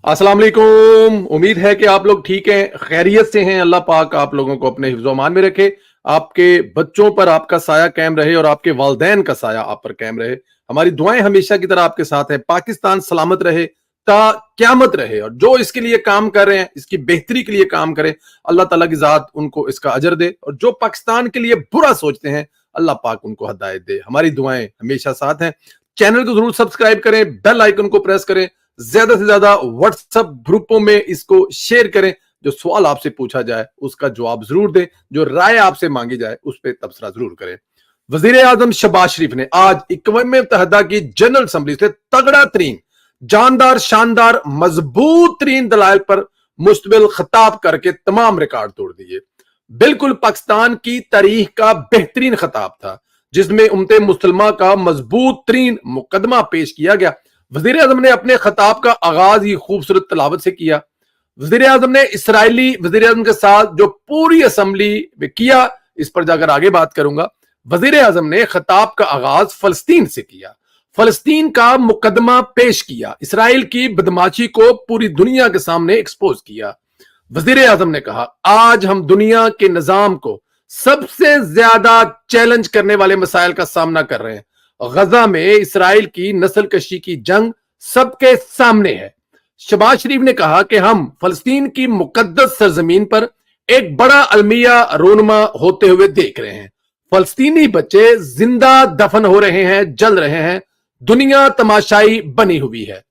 अस्सलाम वालेकुम। उम्मीद है कि आप लोग ठीक हैं, खैरियत से हैं। अल्लाह पाक आप लोगों को अपने हिफ्ज़ अमान में रखे, आपके बच्चों पर आपका साया कायम रहे और आपके वालिदैन का साया आप पर कायम रहे। हमारी दुआएं हमेशा की तरह आपके साथ है। पाकिस्तान सलामत रहे, ता क़यामत रहे, और जो इसके लिए काम कर रहे हैं, इसकी बेहतरी के लिए काम करें, अल्लाह ताला की ज़ात उनको इसका अजर दे, और जो पाकिस्तान के लिए बुरा सोचते हैं, अल्लाह पाक उनको हिदायत दे। हमारी दुआएं हमेशा साथ हैं। चैनल को जरूर सब्सक्राइब करें, बेल आइकन को प्रेस करें, ज्यादा से ज्यादा व्हाट्सएप ग्रुपों में इसको शेयर करें। जो सवाल आपसे पूछा जाए उसका जवाब जरूर दें, जो राय आपसे मांगी जाए उस पर तबसरा जरूर करें। वजीर आजम शहबाज शरीफ ने आज अक़वाम मुत्तहिदा की जनरल असम्बली से तगड़ा तरीन, जानदार, शानदार, मजबूत तरीन दलाइल पर मुस्तबिल खिताब करके तमाम रिकॉर्ड तोड़ दिए। बिल्कुल पाकिस्तान की तारीख का बेहतरीन खिताब था, जिसमें उम्मत मुसलमा का मजबूत तरीन मुकदमा पेश किया गया। वजीर आजम ने अपने खिताब का आगाज ही खूबसूरत तलावत से किया। वजीर आजम ने इसराइली वजीर आजम के साथ जो पूरी असम्बली में किया, इस पर जाकर आगे बात करूंगा। वजीर आजम ने खिताब का आगाज फलस्तीन से किया, फलस्तीन का मुकदमा पेश किया, इसराइल की बदमाशी को पूरी दुनिया के सामने एक्सपोज किया। वजीर आजम ने कहा, आज हम दुनिया के निजाम को सबसे ज्यादा चैलेंज करने वाले मसाइल का सामना कर रहे हैं। गजा में इसराइल की नस्ल कशी की जंग सबके सामने है। शहबाज शरीफ ने कहा कि हम फलस्तीन की मुकद्दस सरजमीन पर एक बड़ा अलमिया रोनमा होते हुए देख रहे हैं। फलस्तीनी बच्चे जिंदा दफन हो रहे हैं, जल रहे हैं, दुनिया तमाशाई बनी हुई है।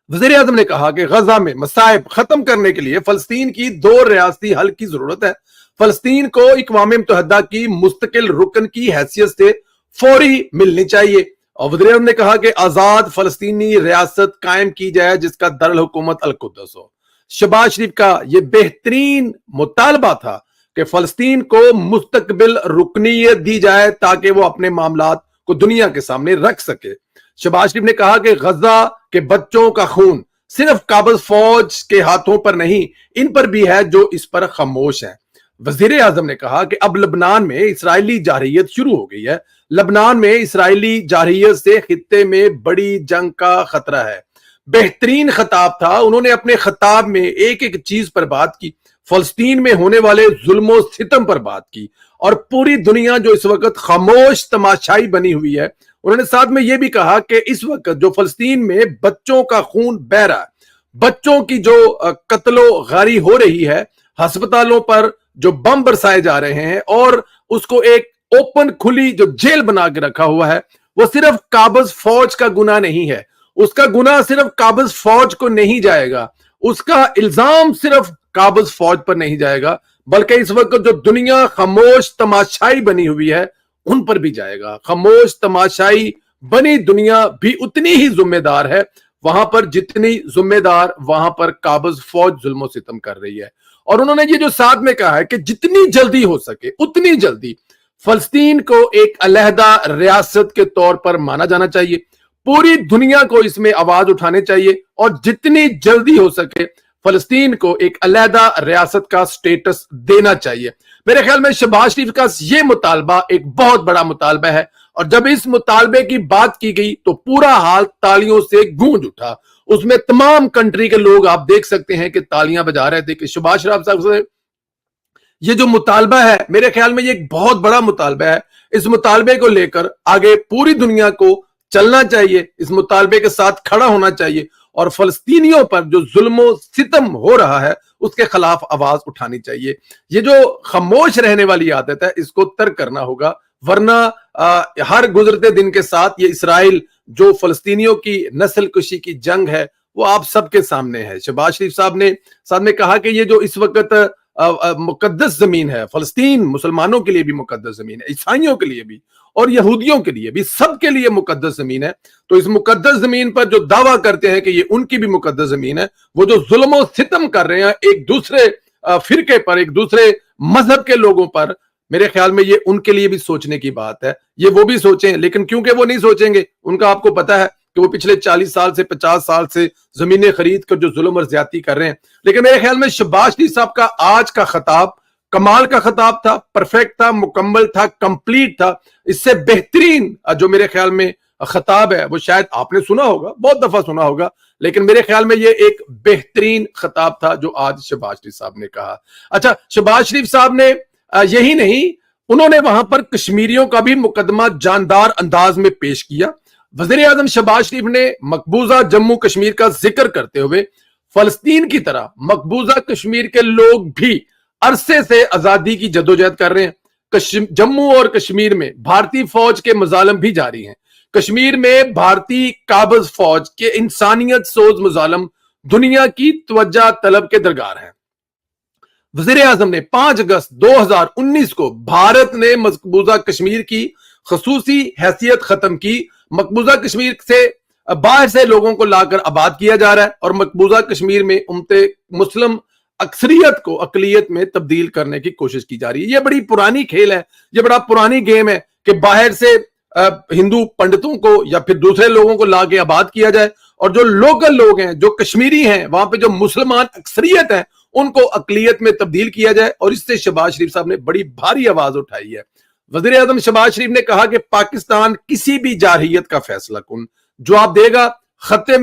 वजीर आजम ने कहा कि गजा में मसाइब खत्म करने के लिए फलस्तीन की दो रियासती हल की जरूरत है। फलस्तीन को अक़वाम मुत्तहिदा की मुस्तकिल रुकन की हैसियत से फौरी मिलनी चाहिए। और वज़ीर आज़म ने कहा कि आजाद फलस्तीनी रियासत कायम की जाए जिसका दारुल हुकूमत अल कुद्दस हो। शहबाज शरीफ का यह बेहतरीन मुतालबा था कि फलस्तीन को मुस्तकबिल रुकनीयत दी जाए ताकि वो अपने मामलात को दुनिया के सामने रख सके। शहबाज शरीफ ने कहा कि गजा के बच्चों का खून सिर्फ काबिज फौज के हाथों पर नहीं, इन पर भी है जो इस पर खामोश है। वजीर आजम ने कहा कि अब लबनान में इसराइली जारहियत शुरू हो गई है। लबनान में इसराइली जारहियत से खित्ते में बड़ी जंग का खतरा है। बेहतरीन खिताब था। उन्होंने अपने खिताब में एक एक चीज पर बात की, फलस्तीन में होने वाले जुल्म सितम पर बात की, और पूरी दुनिया जो इस वक्त खामोश तमाशाई बनी हुई है। उन्होंने साथ में यह भी कहा कि इस वक्त जो फलस्तीन में बच्चों का खून बह रहा है, बच्चों की जो कत्लो गारी हो रही है, अस्पतालों पर जो बम बरसाए जा रहे हैं, और उसको एक ओपन खुली जो जेल बना के रखा हुआ है, वो सिर्फ काबिज फौज का गुनाह नहीं है। उसका गुनाह सिर्फ काबिज फौज को नहीं जाएगा, उसका इल्जाम सिर्फ काबिज फौज पर नहीं जाएगा, बल्कि इस वक्त जो दुनिया खामोश तमाशाई बनी हुई है उन पर भी जाएगा। खामोश तमाशाई बनी दुनिया भी उतनी ही जिम्मेदार है वहां पर जितनी जिम्मेदार वहां पर काबिज फौज जुल्म सितम कर रही है। और उन्होंने ये जो साथ में कहा है कि जितनी जल्दी हो सके उतनी जल्दी फलस्तीन को एक अलहदा रियासत के तौर पर माना जाना चाहिए। पूरी दुनिया को इसमें आवाज उठाने चाहिए, और जितनी जल्दी हो सके फलस्तीन को एक अलहदा रियासत का स्टेटस देना चाहिए। मेरे ख्याल में शहबाज शरीफ का यह मुतालबा एक बहुत बड़ा मुतालबा है, और जब इस मुतालबे की बात की गई तो पूरा हाल तालियों से गूंज उठा। उसमें तमाम कंट्री के लोग आप देख सकते हैं कि तालियां बजा रहे थे कि शहबाज शरीफ साहब से ये जो मुतालबा है, मेरे ख्याल में ये एक बहुत बड़ा मुतालबा है। इस मुतालबे को लेकर आगे पूरी दुनिया को चलना चाहिए, इस मुतालबे के साथ खड़ा होना चाहिए, और फलस्तीनियों पर जो जुल्म सितम हो रहा है उसके खिलाफ आवाज उठानी चाहिए। ये जो खामोश रहने वाली आदत है इसको तर्क करना होगा, वरना हर गुजरते दिन के साथ ये इसराइल जो फलस्तीनियों की नस्ल कुशी की जंग है वो आप सबके सामने है। शहबाज शरीफ साहब ने साथ में कहा कि ये जो इस वक्त मुकद्दस जमीन है, फलस्तीन मुसलमानों के लिए भी मुकद्दस जमीन है, ईसाइयों के लिए भी और यहूदियों के लिए भी, सबके लिए मुकद्दस जमीन है। तो इस मुकद्दस जमीन पर जो दावा करते हैं कि ये उनकी भी मुकद्दस जमीन है, वो जो जुल्म सितम कर रहे हैं एक दूसरे फिरके पर, एक दूसरे मजहब के लोगों पर, मेरे ख्याल में ये उनके लिए भी सोचने की बात है। ये वो भी सोचें, लेकिन क्योंकि वो नहीं सोचेंगे, उनका आपको पता है कि वो पिछले 40 साल से 50 साल से जमीनें खरीद कर जो जुल्म और ज्यादती कर रहे हैं। लेकिन मेरे ख्याल में शहबाज शरीफ साहब का आज का खिताब कमाल का खिताब था, परफेक्ट था, मुकम्मल था, कंप्लीट था। इससे बेहतरीन जो मेरे ख्याल में خطاب ہے وہ شاید آپ نے سنا ہوگا, بہت دفعہ سنا ہوگا, لیکن میرے خیال میں یہ ایک بہترین خطاب تھا جو آج شہباز شریف صاحب نے کہا. اچھا, شہباز شریف صاحب نے یہی نہیں, انہوں نے وہاں پر کشمیریوں کا بھی مقدمہ جاندار انداز میں پیش کیا. وزیر اعظم شہباز شریف نے مقبوضہ جموں کشمیر کا ذکر کرتے ہوئے فلسطین کی طرح مقبوضہ کشمیر کے لوگ بھی عرصے سے آزادی کی جدوجہد کر رہے ہیں. جموں اور کشمیر میں بھارتی فوج کے مظالم بھی جاری ہیں. کشمیر میں بھارتی قابض فوج کے انسانیت سوز مظالم دنیا کی توجہ طلب کے درگار ہیں. وزیر اعظم نے 5 اگست 2019 کو بھارت نے مقبوضہ کشمیر کی خصوصی حیثیت ختم کی. مقبوضہ کشمیر سے باہر سے لوگوں کو لا کر آباد کیا جا رہا ہے اور مقبوضہ کشمیر میں مسلم اکثریت کو اقلیت میں تبدیل کرنے کی کوشش کی جا رہی ہے. یہ بڑی پرانی کھیل ہے, یہ بڑا پرانی گیم ہے کہ باہر سے ہندو پنڈتوں کو یا پھر دوسرے لوگوں کو لا کے آباد کیا جائے اور جو لوکل لوگ ہیں, جو کشمیری ہیں, وہاں پہ جو مسلمان اکثریت ہیں, ان کو اقلیت میں تبدیل کیا جائے. اور اس سے شہباز شریف صاحب نے بڑی بھاری آواز اٹھائی ہے. وزیر اعظم شہباز شریف نے کہا کہ پاکستان کسی بھی جارحیت کا فیصلہ کن جواب دے گا. خطے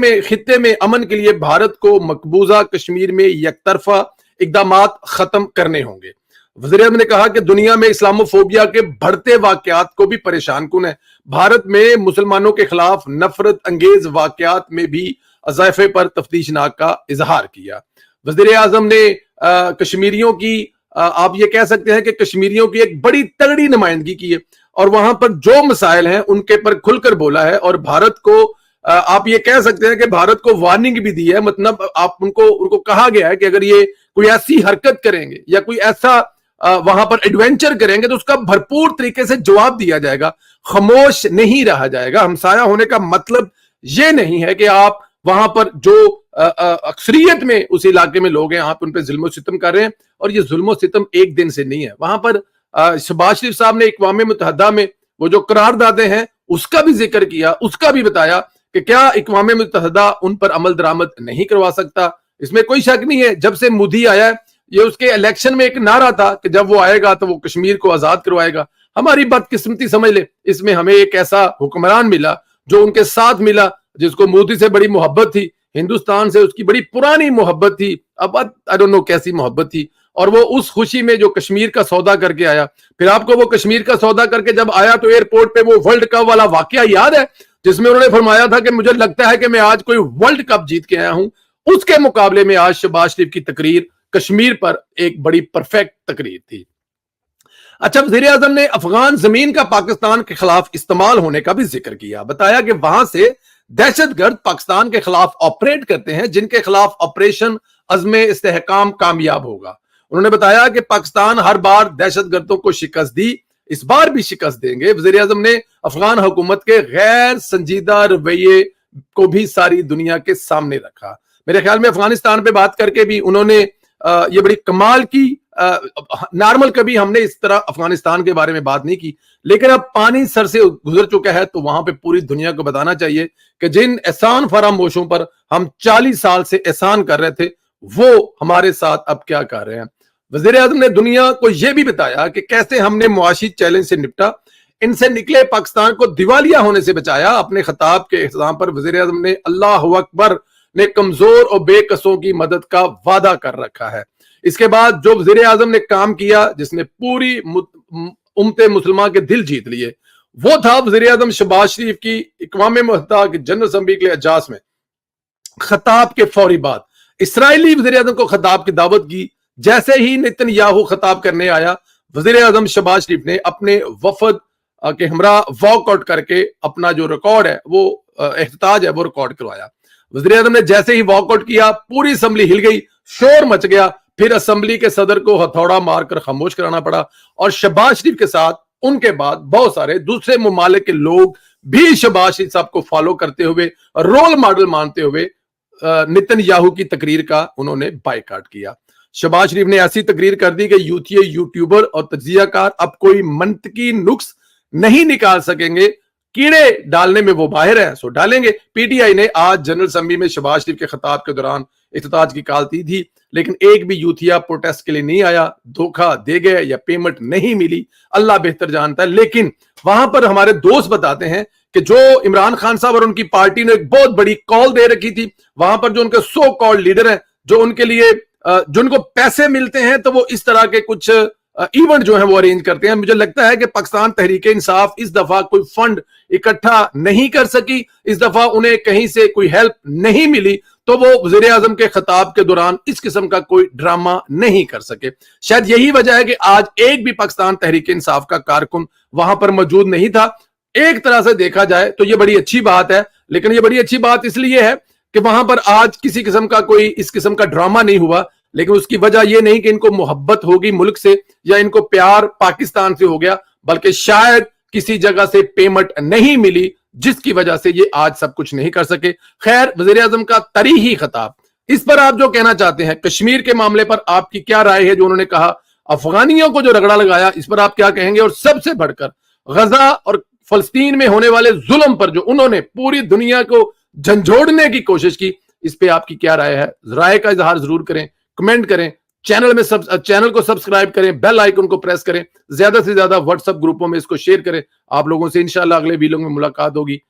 میں امن کے لیے بھارت کو مقبوضہ کشمیر میں یک طرفہ اقدامات ختم کرنے ہوں گے. وزیر اعظم نے کہا کہ دنیا میں اسلام فوبیا کے بڑھتے واقعات کو بھی پریشان کن ہے. بھارت میں مسلمانوں کے خلاف نفرت انگیز واقعات میں بھی اضافے پر تفتیشناک کا اظہار کیا. وزیر اعظم نے کشمیریوں کی, آپ یہ کہہ سکتے ہیں کہ کشمیریوں کی ایک بڑی تگڑی نمائندگی کی ہے اور وہاں پر جو مسائل ہیں ان کے پر کھل کر بولا ہے. اور بھارت کو آپ یہ کہہ سکتے ہیں کہ بھارت کو وارننگ بھی دی ہے. مطلب آپ ان کو کہا گیا ہے کہ اگر یہ کوئی ایسی حرکت کریں گے یا کوئی ایسا وہاں پر ایڈونچر کریں گے تو اس کا بھرپور طریقے سے جواب دیا جائے گا, خاموش نہیں رہا جائے گا. ہمسایہ ہونے کا مطلب یہ نہیں ہے کہ آپ وہاں پر جو اکثریت میں اس علاقے میں لوگ ہیں آپ ان پہ ظلم و ستم کر رہے ہیں. اور یہ ظلم و ستم ایک دن سے نہیں ہے. وہاں پر شہباز شریف صاحب نے اقوام متحدہ میں وہ جو قراردادیں ہیں اس کا بھی ذکر کیا, اس کا بھی بتایا کہ کیا اقوام متحدہ ان پر عمل درآمد نہیں کروا سکتا. اس میں کوئی شک نہیں ہے. جب سے مودی آیا ہے, یہ اس کے الیکشن میں ایک نعرہ تھا کہ جب وہ آئے گا تو وہ کشمیر کو آزاد کروائے گا. ہماری بدقسمتی سمجھ لے, اس میں ہمیں ایک ایسا حکمران ملا جو ان کے ساتھ ملا, جس کو مودی سے بڑی محبت تھی, ہندوستان سے اس کی بڑی پرانی محبت تھی, اب I don't know کیسی محبت تھی. اور وہ اس خوشی میں جو کشمیر کا سودا کر کے آیا. پھر آپ کو وہ کشمیر کا سودا کر کے جب آیا تو ایئرپورٹ پہ وہ ورلڈ کپ والا واقعہ یاد ہے جس میں انہوں نے فرمایا تھا کہ مجھے لگتا ہے کہ میں آج کوئی ورلڈ کپ جیت کے آیا ہوں. اس کے مقابلے میں آج شہباز شریف کی تقریر کشمیر پر ایک بڑی پرفیکٹ تقریر تھی. اچھا, وزیر اعظم نے افغان زمین کا پاکستان کے خلاف استعمال ہونے کا بھی ذکر کیا. بتایا کہ وہاں سے دہشت گرد پاکستان کے خلاف آپریٹ کرتے ہیں جن کے خلاف آپریشن عزم استحکام کامیاب ہوگا. انہوں نے بتایا کہ پاکستان ہر بار دہشت گردوں کو شکست دی, اس بار بھی شکست دیں گے. وزیر اعظم نے افغان حکومت کے غیر سنجیدہ رویے کو بھی ساری دنیا کے سامنے رکھا. میرے خیال میں افغانستان پہ بات کر کے بھی انہوں نے یہ بڑی کمال کی, نارمل کبھی ہم نے اس طرح افغانستان کے بارے میں بات نہیں کی, لیکن اب پانی سر سے گزر چکا ہے تو وہاں پہ پوری دنیا کو بتانا چاہیے کہ جن احسان فراموشوں پر ہم 40 سال سے احسان کر رہے تھے وہ ہمارے ساتھ اب کیا کر رہے ہیں. وزیر اعظم نے دنیا کو یہ بھی بتایا کہ کیسے ہم نے معاشی چیلنج سے نپٹا, ان سے نکلے پاکستان کو دیوالیہ ہونے سے بچایا. اپنے خطاب کے اختتام پر وزیر اعظم نے اللہ اکبر نے کمزور اور بے کسوں کی مدد کا وعدہ کر رکھا ہے. اس کے بعد جو وزیر اعظم نے کام کیا جس نے پوری امت مسلمان کے دل جیت لیے, وہ تھا وزیر اعظم شہباز شریف کی اقوام متحدہ کی جنرل اسمبلی کے اجلاس میں خطاب کے فوری بعد اسرائیلی وزیر اعظم کو خطاب کی دعوت کی. جیسے ہی نیتن یاہو خطاب کرنے آیا, وزیر اعظم شہباز شریف نے اپنے وفد کے ہمراہ واک آؤٹ کر کے اپنا جو ریکارڈ ہے, وہ احتجاج ہے, وہ ریکارڈ کروایا. وزیر اعظم نے جیسے ہی واک آؤٹ کیا پوری اسمبلی ہل گئی, شور مچ گیا. پھر اسمبلی کے صدر کو ہتھوڑا مار کر خاموش کرانا پڑا. اور شہباز شریف کے ساتھ ان کے بعد بہت سارے دوسرے ممالک کے لوگ بھی شہباز شریف صاحب کو فالو کرتے ہوئے, رول ماڈل مانتے ہوئے نیتن یاہو کی تقریر کا انہوں نے بائیکاٹ کیا. شہباز شریف نے ایسی تقریر کر دی کہ یوٹیوبر اور تجزیہ کار اب کوئی منطقی نقص نہیں نکال سکیں گے कीड़े डालने में वो बाहर है, सो डालेंगे। पीटीआई ने आज जनरल असेंबली में शहबाज शरीफ के खिताब के दौरान इख्तिताज की कॉल दी थी, लेकिन एक भी यूथिया प्रोटेस्ट के लिए नहीं आया, धोखा दे गए या पेमेंट नहीं मिली, अल्लाह बेहतर जानता है। लेकिन वहां पर हमारे दोस्त बताते हैं कि जो इमरान खान साहब और उनकी पार्टी ने एक बहुत बड़ी कॉल दे रखी थी, वहां पर जो उनके सो कॉल्ड लीडर हैं, जो उनके लिए जो उनको पैसे मिलते हैं, तो वो इस तरह के कुछ इवेंट जो है वो अरेंज करते हैं। मुझे लगता है कि पाकिस्तान तहरीक इंसाफ इस दफा कोई फंड इकट्ठा नहीं कर सकी, इस दफा उन्हें कहीं से कोई हेल्प नहीं मिली, तो वो वजीर आजम के खिताब के दौरान इस किस्म का कोई ड्रामा नहीं कर सके। शायद यही वजह है कि आज एक भी पाकिस्तान तहरीक इंसाफ का कारकुन वहां पर मौजूद नहीं था। एक तरह से देखा जाए तो ये बड़ी अच्छी बात है, लेकिन ये बड़ी अच्छी बात इसलिए है कि वहां पर आज किसी किस्म का कोई इस किस्म का ड्रामा नहीं हुआ। लेकिन उसकी वजह यह नहीं कि इनको मोहब्बत होगी मुल्क से या इनको प्यार पाकिस्तान से हो गया, बल्कि शायद किसी जगह से पेमेंट नहीं मिली, जिसकी वजह से ये आज सब कुछ नहीं कर सके। खैर, वजीर आजम का तरीही खिताब, इस पर आप जो कहना चाहते हैं, कश्मीर के मामले पर आपकी क्या राय है? जो उन्होंने कहा अफगानियों को जो रगड़ा लगाया, इस पर आप क्या कहेंगे? और सबसे बढ़कर गजा और फलस्तीन में होने वाले जुल्म पर जो उन्होंने पूरी दुनिया को झंझोड़ने की कोशिश की, इस पे आपकी क्या राय है? राय का इजहार जरूर करें, कमेंट करें, चैनल को सब्सक्राइब करें, बेल आइकन को प्रेस करें, ज्यादा से ज्यादा व्हाट्सएप ग्रुपों में इसको शेयर करें। आप लोगों से इंशाल्लाह अगले वीडियो में मुलाकात होगी।